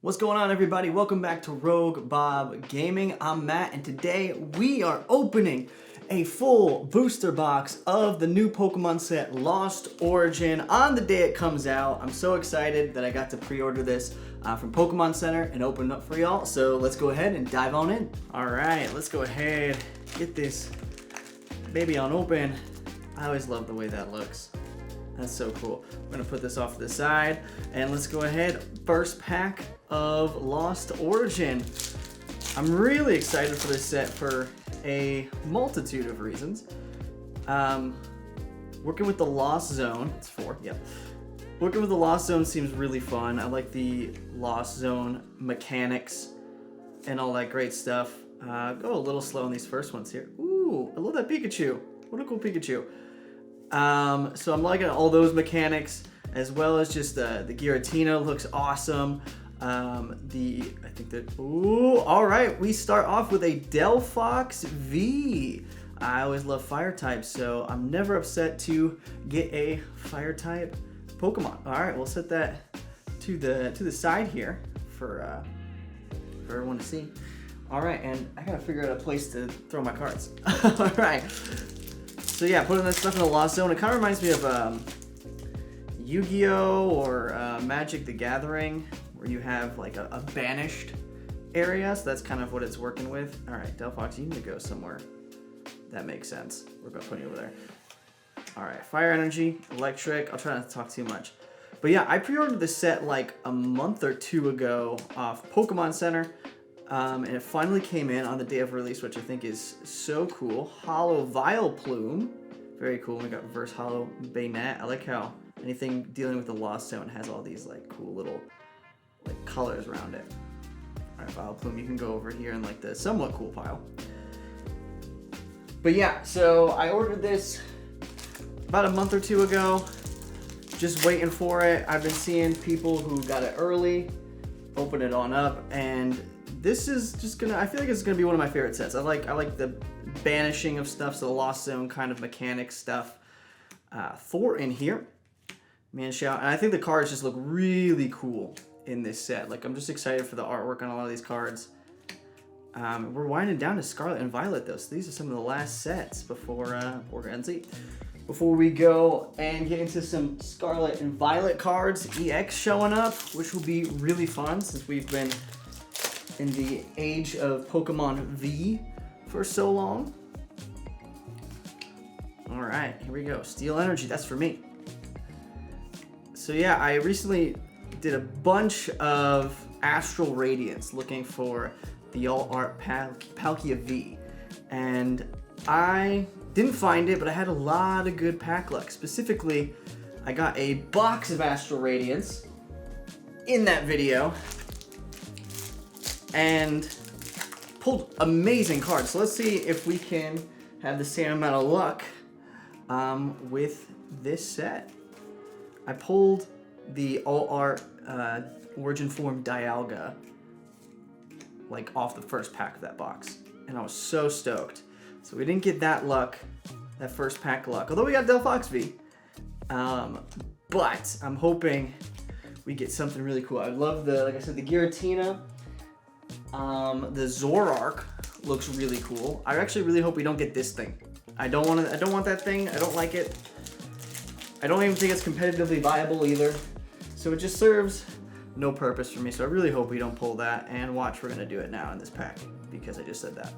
What's going on, everybody? Welcome back to Rogue Bob Gaming. I'm Matt, and today we are opening a full booster box of the new Pokemon set Lost Origin on the day it comes out. I'm so excited that I got to pre-order this from Pokemon Center and open it up for y'all. So let's go ahead and dive on in. All right, let's go ahead, get this baby on open. I always love the way that looks. That's so cool. We're gonna put this off to the side and let's go ahead. First pack of Lost Origin. I'm really excited for this set for a multitude of reasons. Working with the Lost Zone, it's 4, yep. Working with the Lost Zone seems really fun. I like the Lost Zone mechanics and all that great stuff. Go a little slow on these first ones here. Ooh, I love that Pikachu. What a cool Pikachu. So I'm liking all those mechanics, as well as just the Giratina looks awesome. All right, we start off with a Delphox V. I always love fire types, so I'm never upset to get a fire type Pokemon. All right, we'll set that to the side here for everyone to see. All right, and I gotta figure out a place to throw my cards. All right. So yeah, putting this stuff in the Lost Zone, it kind of reminds me of Yu-Gi-Oh! Or Magic the Gathering, where you have like a banished area, so that's kind of what it's working with. All right, Delphox, you need to go somewhere. That makes sense. We're gonna put you over there. All right, Fire Energy, Electric, I'll try not to talk too much. But yeah, I pre-ordered this set like a month or two ago off Pokemon Center. And it finally came in on the day of release, which I think is so cool. Hollow Vileplume. Very cool. We got Reverse Hollow Bayonet. I like how anything dealing with the Lost Zone has all these like cool little like colors around it. Alright, Vileplume, you can go over here in like the somewhat cool pile. But yeah, so I ordered this about a month or two ago. Just waiting for it. I've been seeing people who got it early, open it on up, and this is just gonna, I feel like it's gonna be one of my favorite sets. I like the banishing of stuff, so the Lost Zone kind of mechanic stuff. Thor in here, Manshout, and I think the cards just look really cool in this set. Like, I'm just excited for the artwork on a lot of these cards. We're winding down to Scarlet and Violet though, so these are some of the last sets before before we go and get into some Scarlet and Violet cards. EX showing up, which will be really fun since we've been in the age of Pokemon V for so long. All right, here we go. Steel Energy, that's for me. So yeah, I recently did a bunch of Astral Radiance looking for the All Art Palkia V, and I didn't find it, but I had a lot of good pack luck. Specifically, I got a box of Astral Radiance in that video and pulled amazing cards. So let's see if we can have the same amount of luck with this set. I pulled the All Art Origin Form Dialga like off the first pack of that box, and I was so stoked. So we didn't get that luck, that first pack luck, although we got Delphox V. But I'm hoping we get something really cool. I love the, like I said, the Giratina. The Zoroark looks really cool. I actually really hope we don't get this thing. I don't want that thing. I don't like it. I don't even think it's competitively viable either. So it just serves no purpose for me. So I really hope we don't pull that. And watch, we're gonna do it now in this pack because I just said that.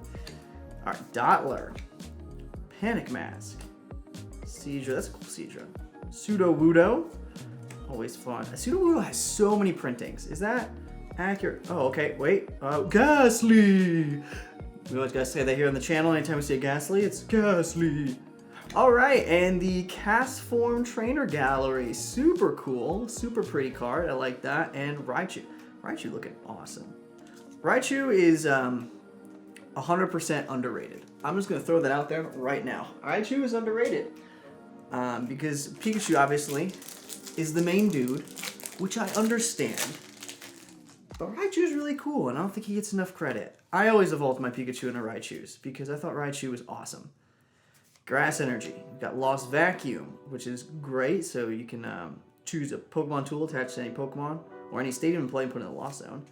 All right, Dottler, Panic Mask, Seadra. That's a cool Seadra. Sudowoodo, always fun. Sudowoodo has so many printings. Is that accurate? Oh, okay, wait. Ghastly! We always gotta say that here on the channel. Anytime we say Ghastly, it's Ghastly. All right, and the Cast Form Trainer Gallery. Super cool, super pretty card. I like that. And Raichu. Raichu looking awesome. Raichu is 100% underrated. I'm just gonna throw that out there right now. Raichu is underrated because Pikachu obviously is the main dude, which I understand. But Raichu is really cool, and I don't think he gets enough credit. I always evolved my Pikachu into Raichu's because I thought Raichu was awesome. Grass Energy. We've got Lost Vacuum, which is great, so you can choose a Pokemon tool attached to any Pokemon. or any stadium play and put it in the Lost Zone.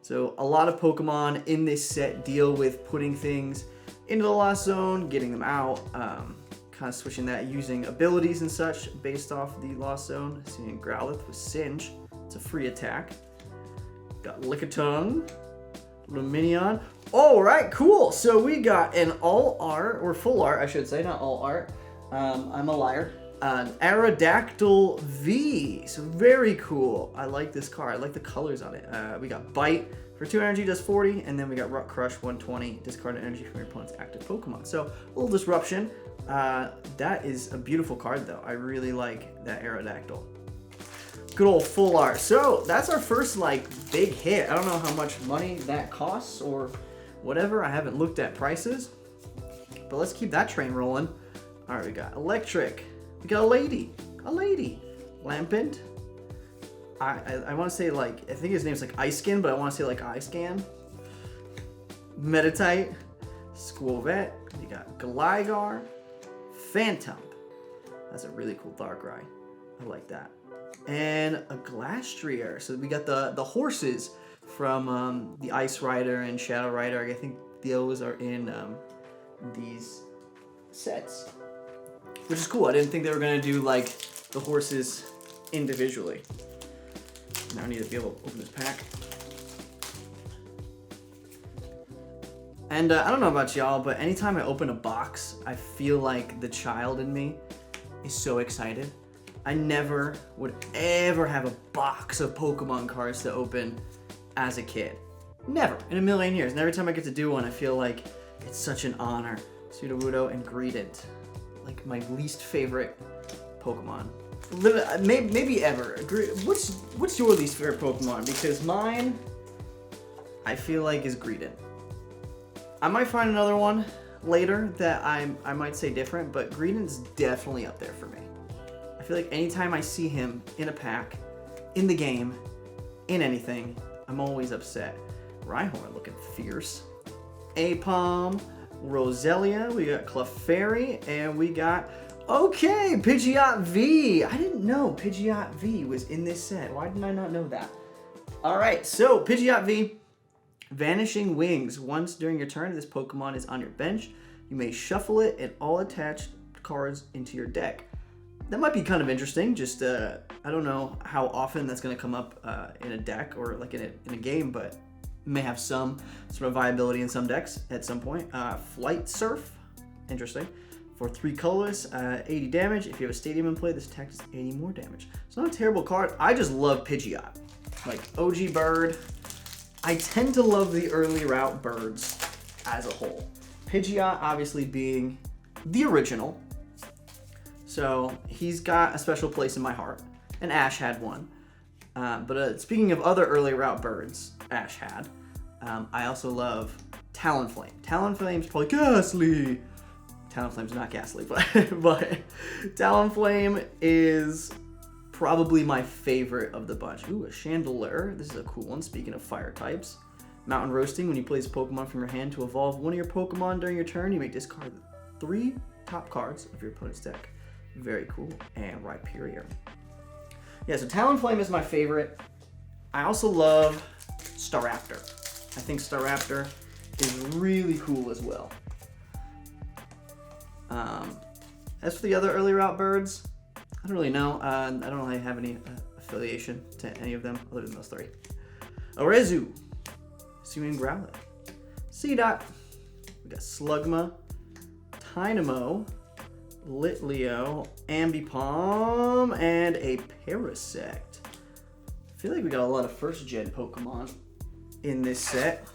So a lot of Pokemon in this set deal with putting things into the Lost Zone, getting them out, kind of switching that using abilities and such based off the Lost Zone. Seeing Growlithe with Singe. It's a free attack. Got Lickitung, Lumineon. All right, cool. So we got an all art, or full art, I should say, not all art. I'm a liar. An Aerodactyl V. So very cool. I like this card. I like the colors on it. We got Bite for 2 energy, does 40, and then we got Rock Crush 120, discard energy from your opponent's active Pokemon. So a little disruption. That is a beautiful card though. I really like that Aerodactyl. Good old full art. So that's our first like big hit. I don't know how much money that costs or whatever. I haven't looked at prices, but let's keep that train rolling. All right, we got Electric. We got a lady. Lampent. I want to say like, I think his name's like Ice Skin, but I want to say like Ice Scan. Meditite. Squovette. We got Gligar. Phantom. That's a really cool Darkrai. I like that. And a Glastrier. So we got the horses from the Ice Rider and Shadow Rider. I think those are in these sets, which is cool. I didn't think they were gonna do like the horses individually. Now I need to be able to open this pack. And I don't know about y'all, but anytime I open a box, I feel like the child in me is so excited. I never would ever have a box of Pokemon cards to open as a kid. Never, in a million years. And every time I get to do one, I feel like it's such an honor. Sudowoodo and Greedent, like my least favorite Pokemon. Maybe ever. What's your least favorite Pokemon? Because mine, I feel like, is Greedent. I might find another one later that I might say different, but Greedent's definitely up there for me. I feel like anytime I see him in a pack, in the game, in anything, I'm always upset. Rhyhorn looking fierce. Apom, Roselia, we got Clefairy, and we got, okay, Pidgeot V. I didn't know Pidgeot V was in this set. Why did I not know that? All right, so Pidgeot V, Vanishing Wings. Once during your turn, this Pokemon is on your bench. You may shuffle it and all attached cards into your deck. That might be kind of interesting. Just, I don't know how often that's going to come up in a deck or like in a game, but may have some sort of viability in some decks at some point. Flight Surf, interesting. For 3 colorless, 80 damage. If you have a stadium in play, this attack does 80 more damage. It's not a terrible card. I just love Pidgeot. Like OG Bird. I tend to love the early route birds as a whole. Pidgeot obviously being the original. So he's got a special place in my heart. And Ash had one. But speaking of other early route birds Ash had, I also love Talonflame. Talonflame's probably ghastly. Talonflame's not ghastly, but Talonflame is probably my favorite of the bunch. Ooh, a Chandelure. This is a cool one, speaking of fire types. Mountain Roasting. When you place a Pokemon from your hand to evolve one of your Pokemon during your turn, you may discard 3 top cards of your opponent's deck. Very cool. And Rhyperior. Yeah, so Talonflame is my favorite. I also love Staraptor. I think Staraptor is really cool as well. As for the other early route birds, I don't really know. I don't really have any affiliation to any of them other than those 3. Orezu, Suing Growlithe, Seedot, we got Slugma, Tynamo, Litleo, Ambipom, and a Parasect. I feel like we got a lot of first-gen Pokemon in this set,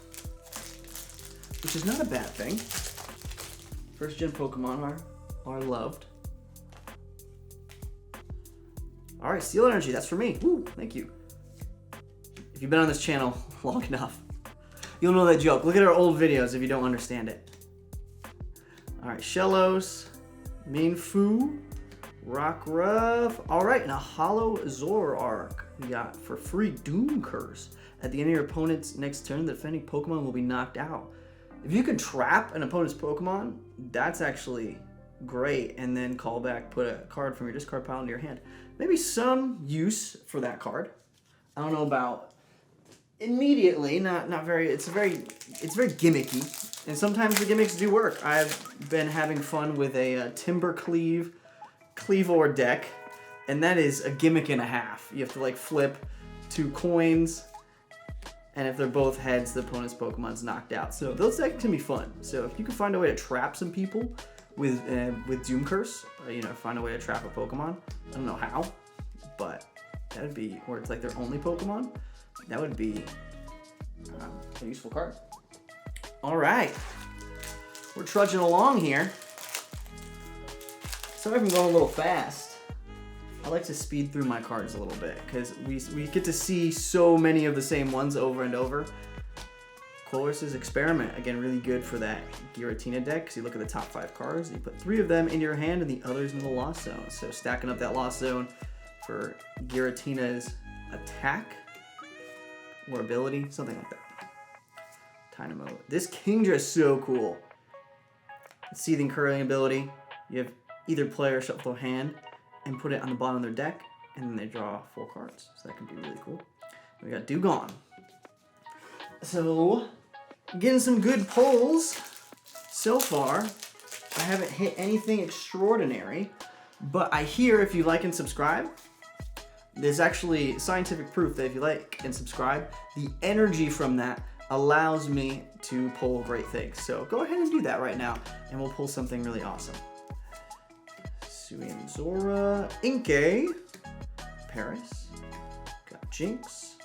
which is not a bad thing. First-gen Pokemon are loved. All right, Steel Energy, that's for me. Woo, thank you. If you've been on this channel long enough, you'll know that joke. Look at our old videos if you don't understand it. All right, Shellos, Minfu, Rockruff. All right, and a Hollow Zoroark we got for free. Doom Curse. At the end of your opponent's next turn, the defending Pokemon will be knocked out. If you can trap an opponent's Pokemon, that's actually great. And then call back, put a card from your discard pile into your hand. Maybe some use for that card. I don't know about immediately, not very, it's very gimmicky. And sometimes the gimmicks do work. I've been having fun with a Timber Cleavor deck, and that is a gimmick and a half. You have to like flip 2 coins, and if they're both heads, the opponent's Pokemon's knocked out. So those decks can be fun. So if you can find a way to trap some people with Doom Curse, you know, find a way to trap a Pokemon. I don't know how, but that would be, or it's like their only Pokemon. That would be a useful card. All right, we're trudging along here. Sorry if I'm going a little fast. I like to speed through my cards a little bit because we get to see so many of the same ones over and over. Colress's Experiment, again, really good for that Giratina deck because you look at the top 5 cards, you put 3 of them in your hand and the others in the Lost Zone. So stacking up that Lost Zone for Giratina's attack or ability, something like that. Dynamo. This Kingdra is so cool. Seething Curling ability. You have either player shuffle a hand and put it on the bottom of their deck, and then they draw 4 cards. So that can be really cool. We got Dugong. So, getting some good pulls so far. I haven't hit anything extraordinary, but I hear if you like and subscribe, there's actually scientific proof that if you like and subscribe, the energy from that allows me to pull great things. So go ahead and do that right now, and we'll pull something really awesome. Suinzora, Inkay, Paris, got Jinx,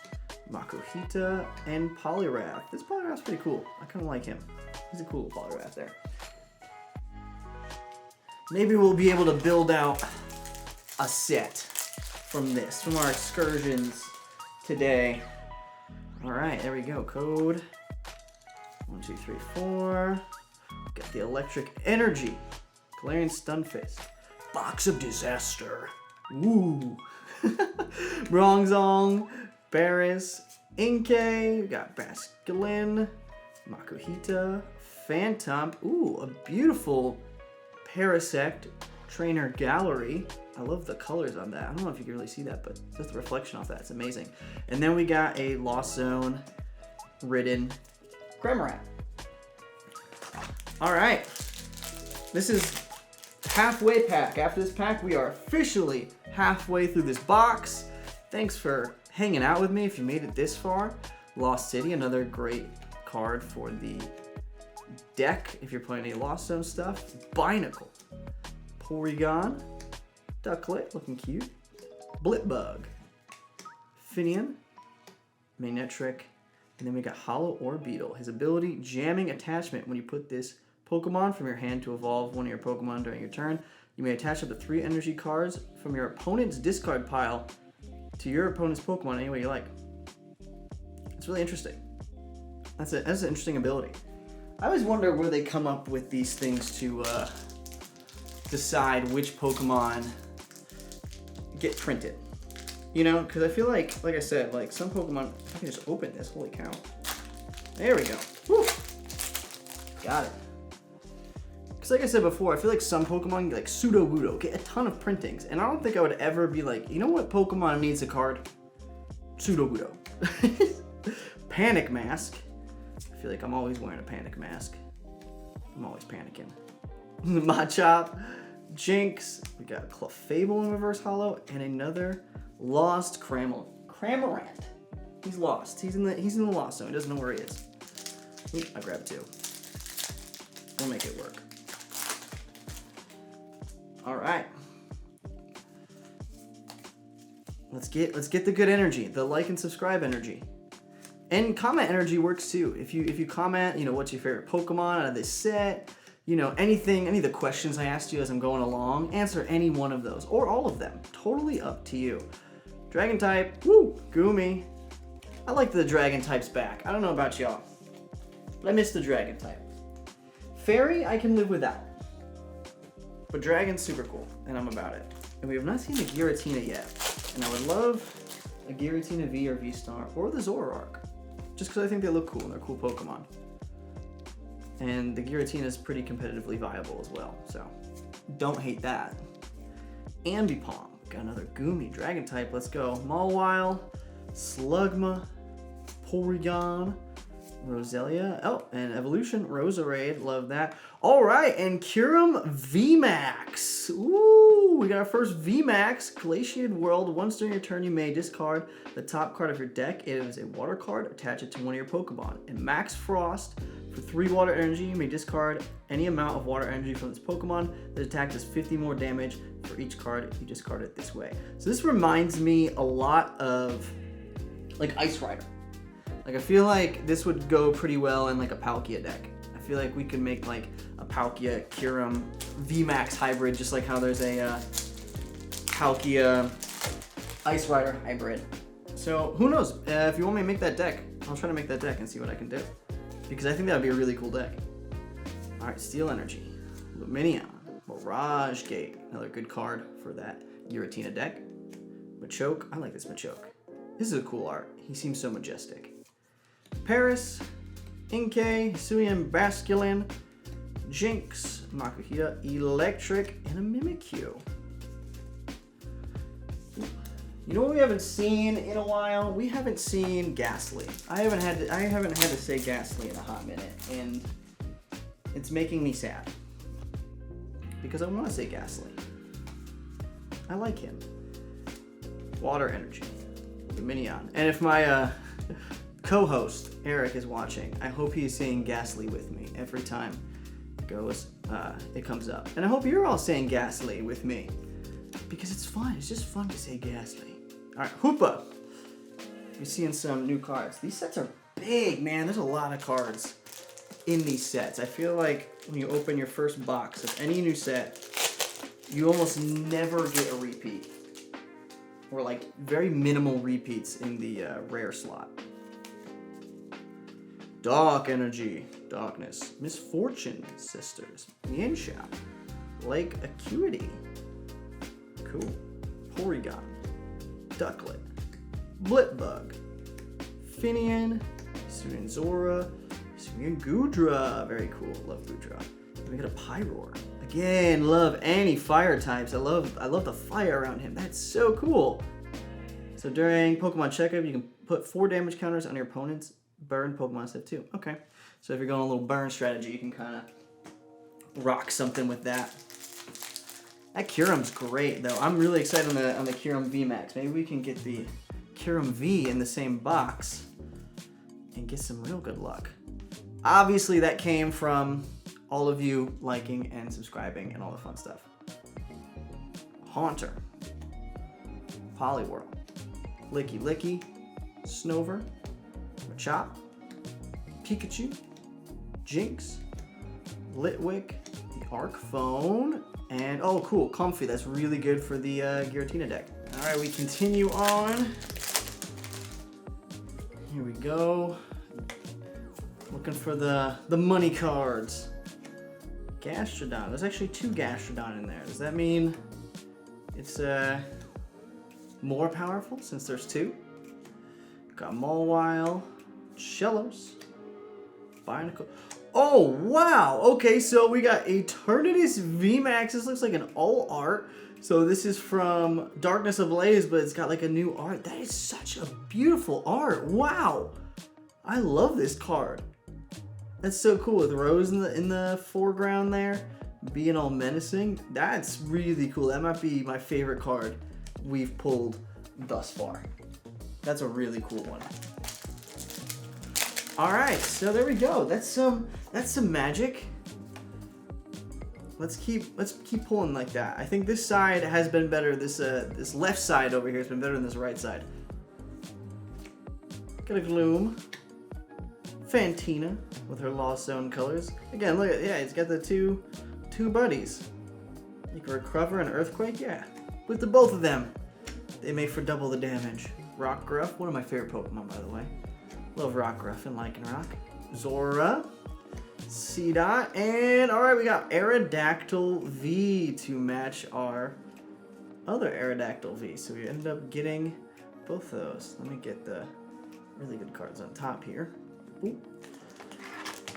Makuhita, and Poliwrath. This Poliwrath's pretty cool. I kind of like him. He's a cool Poliwrath there. Maybe we'll be able to build out a set from this, from our excursions today. All right, there we go. Code 1, 2, 3, 4. Got the Electric Energy, Galarian Stunfisk, Box of Disaster. Woo! Bronzong, Barris, Inkay. We got Basculin, Makuhita, Phantom. Ooh, a beautiful Parasect Trainer Gallery. I love the colors on that. I don't know if you can really see that, but just the reflection off that, it's amazing. And then we got a Lost Zone ridden Cramorant. All right, this is halfway pack. After this pack, we are officially halfway through this box. Thanks for hanging out with me if you made it this far. Lost City, another great card for the deck if you're playing any Lost Zone stuff. Binacle, Porygon, Ducklet, looking cute, Blipbug, Finian, Magnetric, and then we got Hollow Orbeetle. His ability, Jamming Attachment. When you put this Pokemon from your hand to evolve one of your Pokemon during your turn, you may attach up to 3 energy cards from your opponent's discard pile to your opponent's Pokemon any way you like. It's really interesting. That's an interesting ability. I always wonder where they come up with these things to decide which Pokemon get printed. You know, because I feel like I said, like some Pokemon, I can just open this, holy cow. There we go. Woo! Got it. Because like I said before, I feel like some Pokemon, like Sudowoodo, get a ton of printings. And I don't think I would ever be like, you know what Pokemon needs a card? Sudowoodo. Panic Mask. I feel like I'm always wearing a Panic Mask. I'm always panicking. Machop, Jinx, we got Clefable in Reverse Hollow, and another Lost Cramorant. He's lost. He's in the Lost Zone. He doesn't know where he is. Oop, I grabbed 2. We'll make it work. All right. Let's get the good energy, the like and subscribe energy. And comment energy works too. If you comment, you know, what's your favorite Pokemon out of this set? You know, anything, any of the questions I asked you as I'm going along, answer any one of those or all of them. Totally up to you. Dragon type, woo, Goomy. I like the dragon types back. I don't know about y'all, but I miss the dragon type. Fairy, I can live without. But dragon's super cool, and I'm about it. And we have not seen the Giratina yet. And I would love a Giratina V or V-Star or the Zoroark. Just because I think they look cool and they're cool Pokemon. And the Giratina is pretty competitively viable as well, so don't hate that. Ambipom, got another Goomy, Dragon type, let's go. Mawile, Slugma, Porygon, Roselia. Oh, and Evolution, Roserade. Love that. All right, and Kyurem VMAX. Ooh, we got our first VMAX. Glaciated World. Once during your turn, you may discard the top card of your deck. It is a water card. Attach it to one of your Pokemon. And Max Frost. For 3 water energy, you may discard any amount of water energy from this Pokemon. The attack does 50 more damage for each card if you discard it this way. So this reminds me a lot of like Ice Rider. Like I feel like this would go pretty well in like a Palkia deck. I feel like we could make like a Palkia Kyurem VMAX hybrid, just like how there's a Palkia Ice Rider hybrid. So who knows? If you want me to make that deck, I'll try to make that deck and see what I can do. Because I think that would be a really cool deck. Alright, Steel Energy, Luminion, Mirage Gate, another good card for that Giratina deck. Machoke, I like this Machoke. This is a cool art. He seems so majestic. Paris, Inkay, Hisuian Basculin, Jinx, Makuhita, Electric, and a Mimikyu. You know what we haven't seen in a while? We haven't seen Ghastly. I haven't had to say Ghastly in a hot minute, and it's making me sad. Because I want to say Ghastly. I like him. Water Energy. Dominion. And if my co-host Eric is watching, I hope he's saying Ghastly with me every time it comes up. And I hope you're all saying Ghastly with me. Because it's fun. It's just fun to say Ghastly. Alright, Hoopa. You're seeing some new cards. These sets are big, man. There's a lot of cards in these sets. I feel like when you open your first box of any new set, you almost never get a repeat. Or like very minimal repeats in the rare slot. Dark Energy. Darkness. Misfortune Sisters. Mienshao. Lake Acuity. Cool. Porygon. Ducklet. Blipbug. Finian. Hisuian Zora. Hisuian Goodra. Very cool. Love Goodra. Then we got a Pyroar. Again, love any fire types. I love the fire around him. That's so cool. So during Pokemon checkup, you can put 4 damage counters on your opponent's burn Pokemon set 2. Okay. So if you're going a little burn strategy, you can kind of rock something with that. That Kyurem's great, though. I'm really excited on the Kyurem VMAX. Maybe we can get the Kyurem V in the same box and get some real good luck. Obviously, that came from all of you liking and subscribing and all the fun stuff. Haunter. Poliwhirl. Licky Licky. Snover. Machop. Pikachu. Jinx. Litwick. The Arc Phone. And, oh, cool, Comfy. That's really good for the Giratina deck. All right, we continue on. Here we go. Looking for the money cards. Gastrodon. There's actually 2 Gastrodon in there. Does that mean it's more powerful since there's 2? Got Mawile, Shellos, Binacle. Oh, wow. Okay, so we got Eternatus VMAX. This looks like an all art. So this is from Darkness Ablaze, but it's got like a new art. That is such a beautiful art. Wow. I love this card. That's so cool with Rose in the foreground there, being all menacing. That's really cool. That might be my favorite card we've pulled thus far. That's a really cool one. All right, so there we go. That's some magic. Let's keep pulling like that. I think this side has been better. This left side over here has been better than this right side. Got a Gloom. Fantina with her Lost Zone colors. Again, look at, yeah, it's got the two buddies. You can recover an Earthquake, yeah. With the both of them, they make for double the damage. Rockruff, one of my favorite Pokemon, by the way. Love Rockruff and Lycanroc. Zora. Seedot. And, alright, we got Aerodactyl V to match our other Aerodactyl V. So we end up getting both of those. Let me get the really good cards on top here.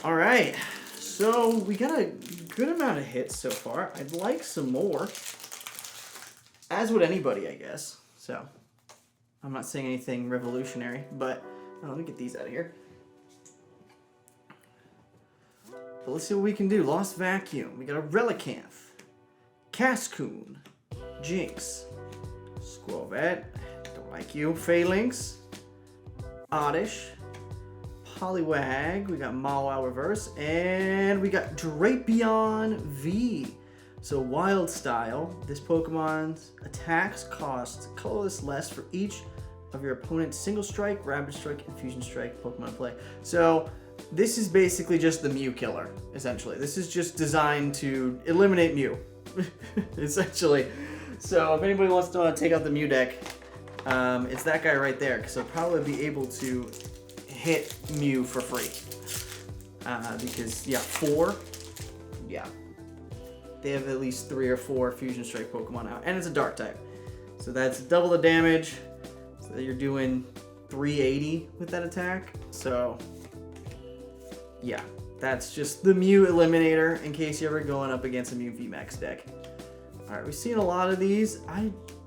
Alright, so we got a good amount of hits so far. I'd like some more. As would anybody, I guess. So, I'm not saying anything revolutionary, but let me get these out of here. But let's see what we can do. Lost Vacuum. We got a Relicanth, Cascoon, Jinx, Squavette, don't like you, Phalanx, Oddish, Poliwag, we got Mawile Reverse, and we got Drapion V. So Wild Style, this Pokemon's attacks cost colorless less for each of your opponent's Single Strike, Rapid Strike, and Fusion Strike Pokemon play. So this is basically just the Mew killer, essentially. This is just designed to eliminate Mew, essentially. So if anybody wants to take out the Mew deck, it's that guy right there, because he'll probably be able to hit Mew for free. Because, yeah, 4, yeah. They have at least 3 or 4 Fusion Strike Pokemon out, and it's a Dark type. So that's double the damage, so you're doing 380 with that attack. So, yeah, that's just the Mew Eliminator in case you're ever going up against a Mew VMAX deck. Alright, we've seen a lot of these.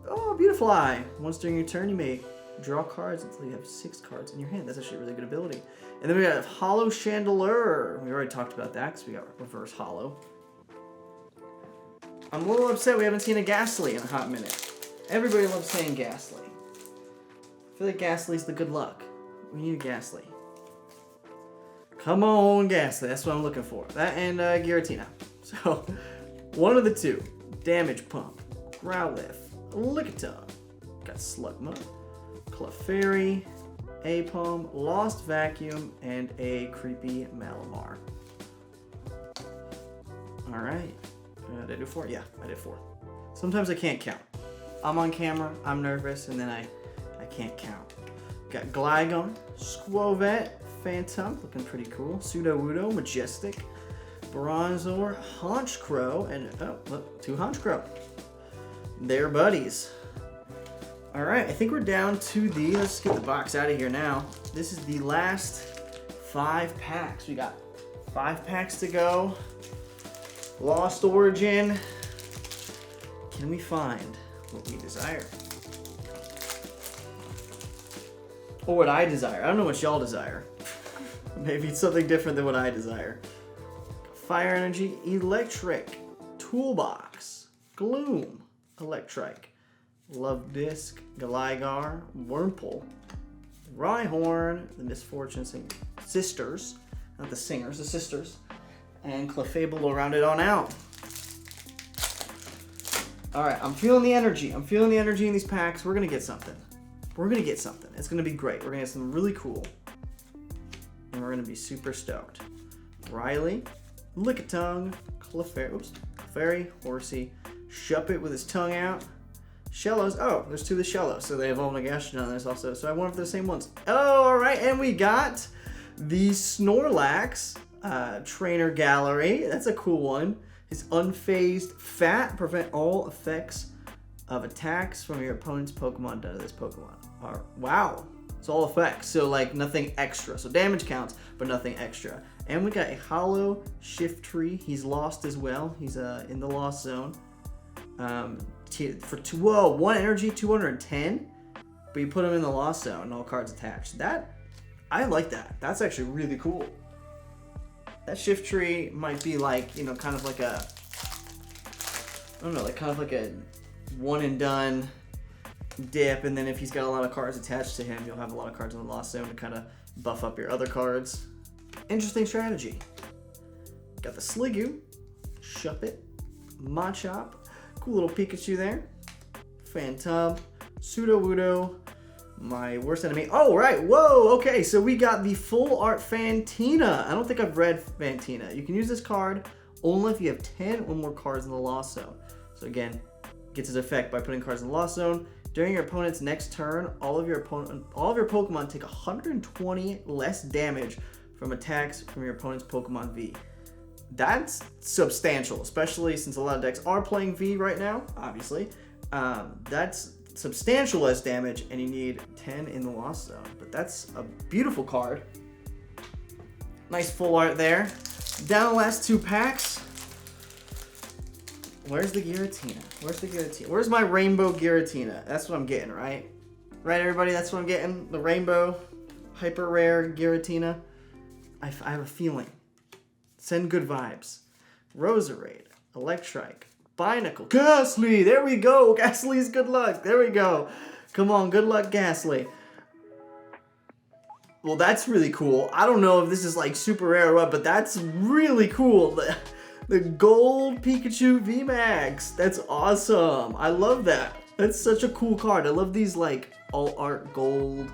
Oh, Beautiful Eye. Once during your turn, you may draw cards until you have 6 cards in your hand. That's actually a really good ability. And then we got Hollow Chandelier. We already talked about that because we got Reverse Hollow. I'm a little upset we haven't seen a Ghastly in a hot minute. Everybody loves saying Ghastly. I feel like Ghastly's the good luck. We need a Ghastly. Come on, Ghastly. That's what I'm looking for. That and Giratina. So, one of the two. Damage Pump, Growlithe, Lickitung, got Slugma, Clefairy, Apom, Lost Vacuum, and a creepy Malamar. Alright. Did I do 4? Yeah, I did 4. Sometimes I can't count. I'm on camera, I'm nervous, and then I can't count. Got Gligon, Squavette, Phantom, looking pretty cool, Sudowoodo, Majestic, Bronzor, Honchkrow, and oh, look, 2 Honchkrow. They're buddies. Alright, I think we're down to the, let's get the box out of here now. This is the last 5 packs. We got 5 packs to go. Lost Origin. Can we find what we desire? Or what I desire. I don't know what y'all desire. Maybe it's something different than what I desire. Fire Energy, Electric, Toolbox, Gloom, Electrike, Love Disc, Gligar, Wurmple, Rhyhorn, the Misfortune Sisters, not the singers, the sisters, and Clefable will round it on out. Alright, I'm feeling the energy. I'm feeling the energy in these packs. We're going to get something. We're going to get something. It's going to be great. We're going to get something really cool. And we're going to be super stoked. Riley, Lickitung, Clefairy, Horsey, Shuppet with his tongue out, Shellos. Oh, there's 2 of the Shellos, so they evolved a Gastrodon on this also. So I wonder if they're the same ones. Oh, all right, and we got the Snorlax Trainer Gallery. That's a cool one. His unfazed Fat, prevent all effects of attacks from your opponent's Pokemon done to this Pokemon. Wow, it's all effects, so like nothing extra. So damage counts, but nothing extra. And we got a Hollow Shiftry. He's lost as well. He's in the lost zone. For 1 energy, 210. But you put him in the lost zone and all cards attached. I like that. That's actually really cool. That Shiftry might be like, you know, kind of like a, I don't know, like kind of like a one and done dip. And then if he's got a lot of cards attached to him, you'll have a lot of cards in the lost zone to kind of buff up your other cards. Interesting strategy. Got the Sliggoo, Shuppet, Machop, cool little Pikachu there, Phantom, Sudowoodo, my worst enemy. Oh, right, whoa, okay, so we got the full art Fantina. I don't think I've read Fantina. You can use this card only if you have 10 or more cards in the lost zone. So again, gets its effect by putting cards in the lost zone. During your opponent's next turn, all of your Pokemon take 120 less damage from attacks from your opponent's Pokemon V. That's substantial, especially since a lot of decks are playing V right now, obviously. That's substantial less damage, and you need 10 in the lost zone. But that's a beautiful card. Nice full art there. Down the last 2 packs. Where's the Giratina? Where's the Giratina? Where's my Rainbow Giratina? That's what I'm getting, right? Right, everybody? That's what I'm getting. The rainbow, hyper rare Giratina. I have a feeling. Send good vibes. Roserade, Electrike, Binacle, Ghastly. There we go. Ghastly's good luck. There we go. Come on, good luck, Ghastly. Well, that's really cool. I don't know if this is like super rare or what, but that's really cool. The gold Pikachu VMAX. That's awesome. I love that. That's such a cool card. I love these like all art gold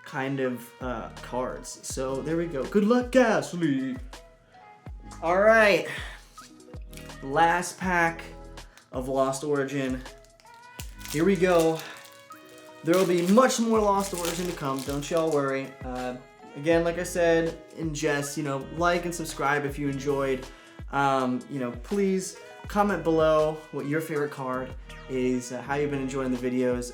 kind of cards. So there we go. Good luck, Ghastly. All right. Last pack of Lost Origin. Here we go. There will be much more Lost Origin to come, don't y'all worry. Again, like I said, in jest, you know, like and subscribe if you enjoyed. You know, please comment below what your favorite card is, how you've been enjoying the videos.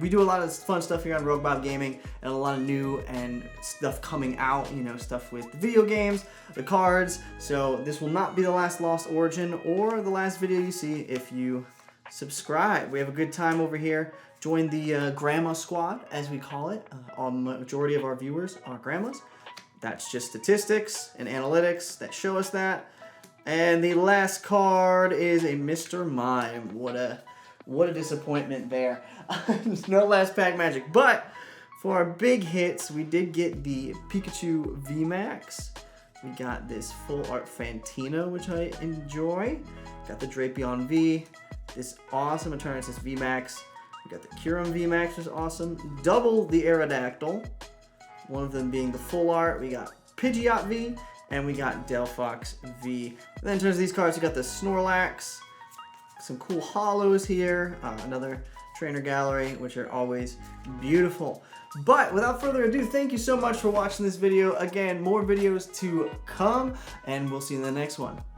We do a lot of fun stuff here on Rogue Bob Gaming, and a lot of new and stuff coming out, you know, stuff with the video games, the cards. So this will not be the last Lost Origin or the last video you see if you subscribe. We have a good time over here. Join the grandma squad, as we call it. The majority of our viewers are grandmas. That's just statistics and analytics that show us that. And the last card is a Mr. Mime. What a disappointment there. No last pack magic. But for our big hits, we did get the Pikachu VMAX. We got this full art Fantina, which I enjoy. Got the Drapion V. This awesome Eternatus VMAX. We got the Kyurem VMAX, which is awesome. Double the Aerodactyl. One of them being the full art. We got Pidgeot V. And we got Delphox V. And then in terms of these cards, we got the Snorlax. Some cool hollows here. Another trainer gallery, which are always beautiful. But without further ado, thank you so much for watching this video. Again, more videos to come, and we'll see you in the next one.